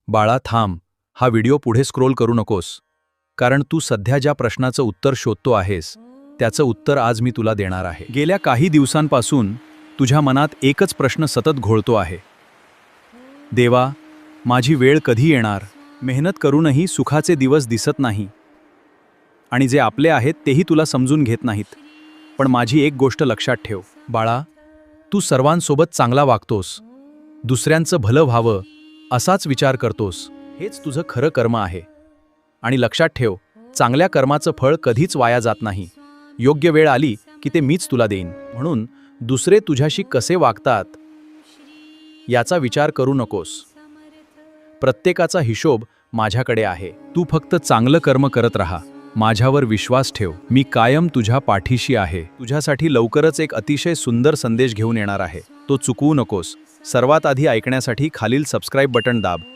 बाळा थांब, हा व्हिडिओ पुढे स्क्रोल करू नकोस. कारण तू सध्या ज्या प्रश्नाचं उत्तर शोधतो आहेस, त्याचं उत्तर आज मी तुला देणार आहे. गेल्या काही दिवसांपासून तुझ्या मनात एकच प्रश्न सतत घोळतो आहे. देवा, माझी वेळ कधी येणार? मेहनत करूनही सुखाचे दिवस दिसत नाही. आणि जे आपले आहेत तेही तुला समजून घेत नाहीत. पण माझी एक गोष्ट लक्षात ठेव, बाळा, तू सर्वांसोबत चांगला वागतोस, दुसऱ्यांचं भलं व्हावं असाच विचार करतोस. हेच तुझं खरं कर्म आहे. आणि लक्षात ठेव, चांगल्या कर्माचं फळ कधीच वाया जात नाही. योग्य वेळ आली की ते मीच तुला देईन. म्हणून दुसरे तुझ्याशी कसे वागतात याचा विचार करू नकोस. प्रत्येकाचा हिशोब माझ्याकडे आहे. तू फक्त चांगलं कर्म करत राहा. माझ्यावर विश्वास ठेव. मी कायम तुझ्या पाठीशी आहे. तुझ्यासाठी लवकरच एक अतिशय सुंदर संदेश घेऊन येणार आहे. तो चुकवू नकोस. सर्वात आधी ऐकण्यासाठी खालील सबस्क्राईब बटन दाब.